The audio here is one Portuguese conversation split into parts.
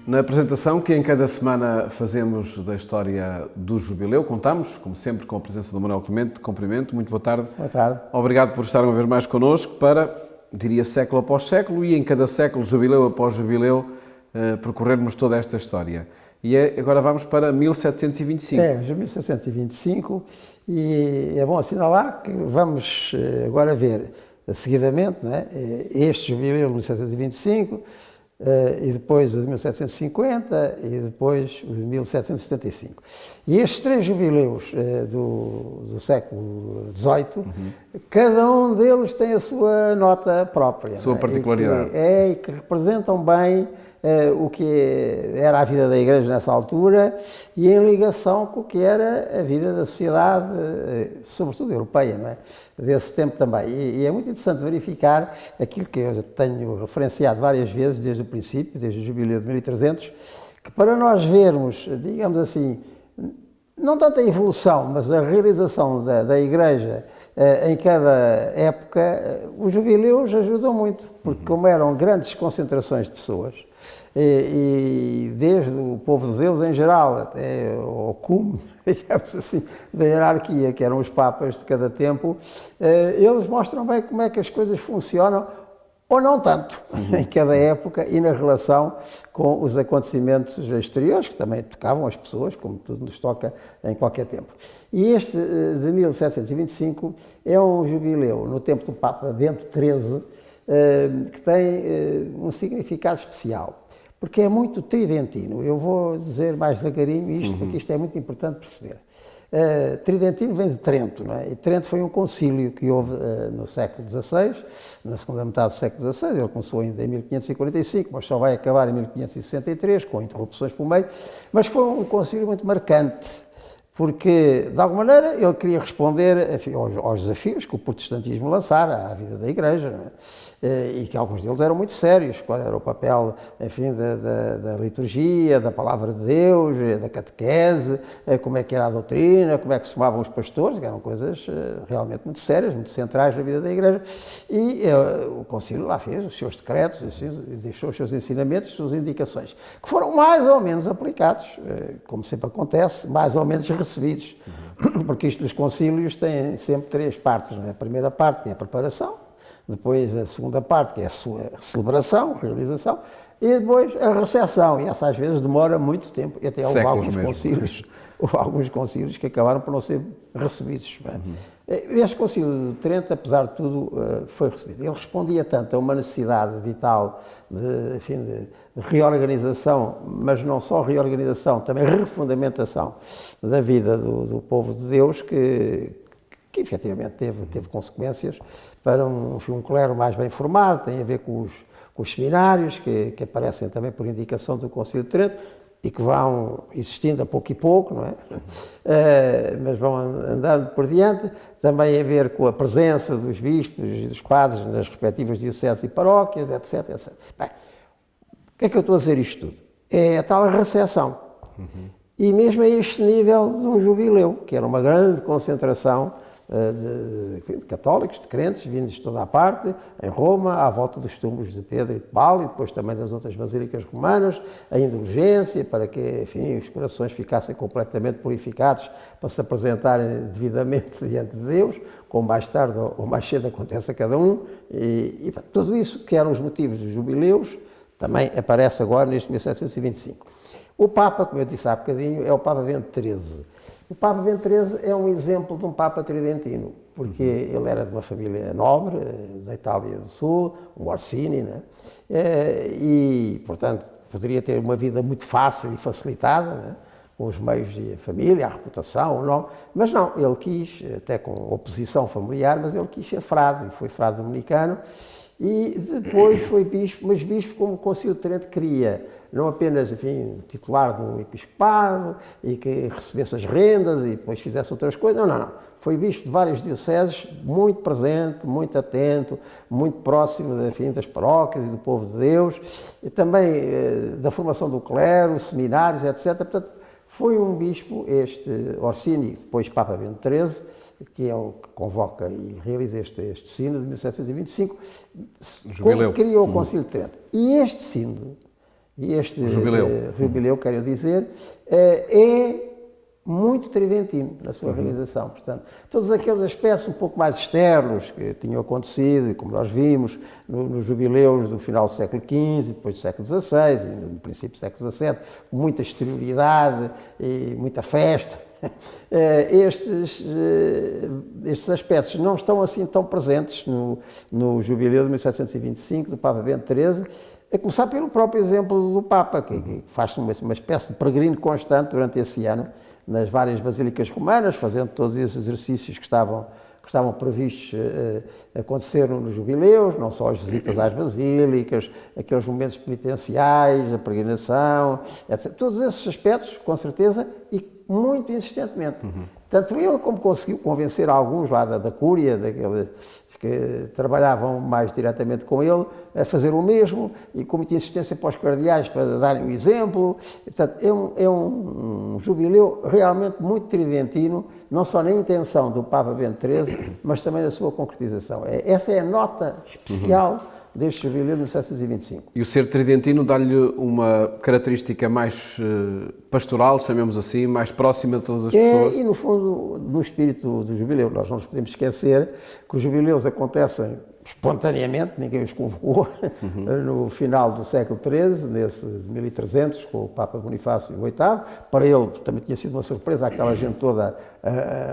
Na apresentação que em cada semana fazemos da história do Jubileu, contamos, como sempre, com a presença do Manuel Clemente. Cumprimento, muito boa tarde. Boa tarde. Obrigado por estar uma vez mais connosco para, diria, século após século e em cada século, jubileu após jubileu, percorrermos toda esta história. E agora vamos para 1725. 1725, e é bom assinalar que vamos agora ver seguidamente, né, este jubileu de 1725, e depois o de 1750 e depois o de 1775. E estes três jubileus do século XVIII, cada um deles tem a sua nota própria. Sua particularidade. E que representam bem o que era a vida da Igreja nessa altura e em ligação com o que era a vida da sociedade, sobretudo europeia, não é? Desse tempo também. E é muito interessante verificar aquilo que eu tenho referenciado várias vezes desde o princípio, desde o Jubileu de 1300, que para nós vermos, digamos assim, não tanto a evolução, mas a realização da Igreja em cada época, os jubileus ajudam muito, porque como eram grandes concentrações de pessoas, e desde o povo de Deus em geral até ao cume, digamos assim, da hierarquia, que eram os papas de cada tempo, eles mostram bem como é que as coisas funcionam, ou não tanto, em cada época e na relação com os acontecimentos exteriores, que também tocavam as pessoas, como tudo nos toca em qualquer tempo. E este de 1725 é um jubileu no tempo do Papa Bento XIII, que tem um significado especial, porque é muito tridentino. Eu vou dizer mais devagarinho isto, porque isto é muito importante perceber. Tridentino vem de Trento, não é? E Trento foi um concílio que houve no século XVI, na segunda metade do século XVI. Ele começou ainda em 1545, mas só vai acabar em 1563, com interrupções pelo meio. Mas foi um concílio muito marcante, porque, de alguma maneira, ele queria responder, enfim, aos desafios que o protestantismo lançara à vida da Igreja, não é? E que alguns deles eram muito sérios, qual era o papel, enfim, da liturgia, da palavra de Deus, da catequese, como é que era a doutrina, como é que se tomavam os pastores, que eram coisas realmente muito sérias, muito centrais na vida da Igreja. E o concílio lá fez os seus decretos, deixou os seus ensinamentos, as suas indicações, que foram mais ou menos aplicados, como sempre acontece, mais ou menos recebidos, porque isto dos concílios tem sempre três partes, não é? A primeira parte, que é a preparação, depois a segunda parte, que é a sua celebração, realização, e depois a recepção, e essa às vezes demora muito tempo, e até houve alguns concílios que acabaram por não ser recebidos. Este concílio de Trento, apesar de tudo, foi recebido. Ele respondia tanto a uma necessidade vital de reorganização, mas não só reorganização, também refundamentação da vida do povo de Deus, que efetivamente teve consequências para um clero mais bem formado, tem a ver com os seminários, que aparecem também por indicação do Concílio de Trento, e que vão existindo a pouco e pouco, não é? Mas vão andando por diante, também a ver com a presença dos bispos e dos padres nas respectivas dioceses e paróquias, etc, etc. Bem, o que é que eu estou a dizer isto tudo? É a tal recepção. E mesmo a este nível de um jubileu, que era uma grande concentração de católicos, de crentes, vindos de toda a parte, em Roma, à volta dos túmulos de Pedro e de Paulo, e depois também das outras basílicas romanas, a indulgência, para que, enfim, os corações ficassem completamente purificados para se apresentarem devidamente diante de Deus, como mais tarde ou mais cedo acontece a cada um, e tudo isso, que eram os motivos dos jubileus, também aparece agora neste 1725. O Papa, como eu disse há bocadinho, é o Papa Bento XIII. O Papa Bento XIII é um exemplo de um Papa tridentino, porque ele era de uma família nobre, da Itália do Sul, um Orsini, né? E, portanto, poderia ter uma vida muito fácil e facilitada, né? Com os meios de família, a reputação, o nome, mas não, ele quis, até com oposição familiar, mas ele quis ser frade, e foi frade dominicano, e depois foi bispo, mas bispo como o Concílio de Trento queria, não apenas, enfim, titular de um episcopado e que recebesse as rendas e depois fizesse outras coisas, não. Foi bispo de várias dioceses, muito presente, muito atento, muito próximo, enfim, das paróquias e do povo de Deus, e também da formação do clero, seminários, etc. Portanto, foi um bispo, este Orsini, depois Papa Bento XIII, que é o que convoca e realiza este sínodo de 1725, como criou o Concílio de Trento. E este sínodo e este jubileu, jubileu, quero dizer, é muito tridentino na sua realização. Portanto, todos aqueles aspectos um pouco mais externos que tinham acontecido, como nós vimos nos jubileus do final do século XV, depois do século XVI, ainda no princípio do século XVII, muita exterioridade e muita festa. Estes aspectos não estão assim tão presentes no jubileu de 1725 do Papa Bento XIII, a começar pelo próprio exemplo do Papa, que faz uma espécie de peregrino constante durante esse ano, nas várias basílicas romanas, fazendo todos esses exercícios que estavam previstos acontecer nos jubileus, não só as visitas às basílicas, aqueles momentos penitenciais, a peregrinação, etc. Todos esses aspectos, com certeza, e muito insistentemente. Tanto ele como conseguiu convencer alguns lá da Cúria, daqueles que trabalhavam mais diretamente com ele, a fazer o mesmo, e com muita insistência para os cardeais para darem o exemplo. E, portanto, é um jubileu realmente muito tridentino, não só na intenção do Papa Bento XIII, mas também na sua concretização. Essa é a nota especial deste jubileu de 1725. E o ser tridentino dá-lhe uma característica mais pastoral, chamemos assim, mais próxima de todas as pessoas? E no fundo, no espírito do jubileu, nós não nos podemos esquecer que os jubileus acontecem espontaneamente, ninguém os convocou, no final do século XIII, nesse 1300, com o Papa Bonifácio VIII. Para ele também tinha sido uma surpresa aquela gente toda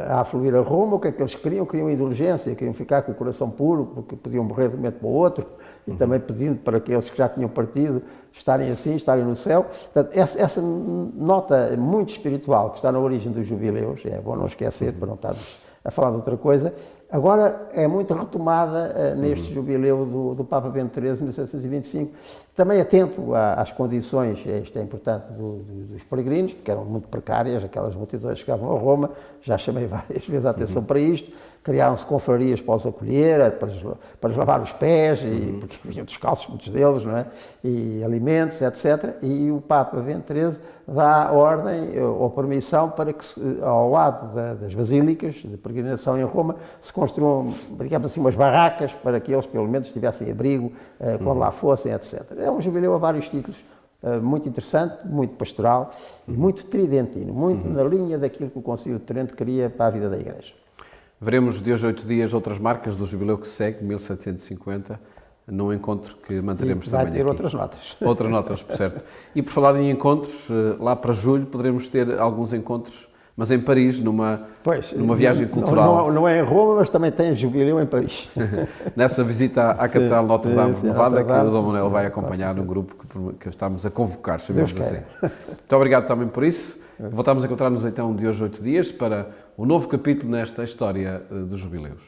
a afluir a Roma. O que é que eles queriam? Queriam indulgência, queriam ficar com o coração puro, porque podiam morrer de um momento para o outro, e também pedindo para aqueles que já tinham partido estarem assim, estarem no céu. Portanto, essa nota muito espiritual que está na origem dos jubileus, é bom não esquecer, para não estarmos a falar de outra coisa, agora é muito retomada neste jubileu do Papa Bento XIII, 1725, também atento às condições, isto é importante, dos peregrinos, porque eram muito precárias, aquelas multidões que chegavam a Roma, já chamei várias vezes a atenção para isto. Criaram-se confrarias para os acolher, para lhes lavar os pés, porque vinham descalços muitos deles, não é? E alimentos, etc. E o Papa Bento XIII dá ordem ou permissão para que, ao lado das basílicas de peregrinação em Roma, se construam, digamos assim, umas barracas para que eles, pelo menos, tivessem abrigo quando lá fossem, etc. É um jubileu a vários títulos, muito interessante, muito pastoral e muito tridentino, muito na linha daquilo que o Concílio de Trento queria para a vida da Igreja. Veremos de hoje a 8 dias outras marcas do jubileu que segue, 1750, num encontro que manteremos também aqui. Vai ter outras notas. Outras notas, por certo. E por falar em encontros, lá para julho poderemos ter alguns encontros, mas em Paris, numa viagem cultural. Não é em Roma, mas também tem jubileu em Paris. Nessa visita à Catedral Notre Dame de Nevada, que o Dom Manuel vai acompanhar no grupo que estamos a convocar, chamemos assim. Muito obrigado também por isso. Voltamos a encontrar-nos então de hoje a 8 dias para um novo capítulo nesta história dos jubileus.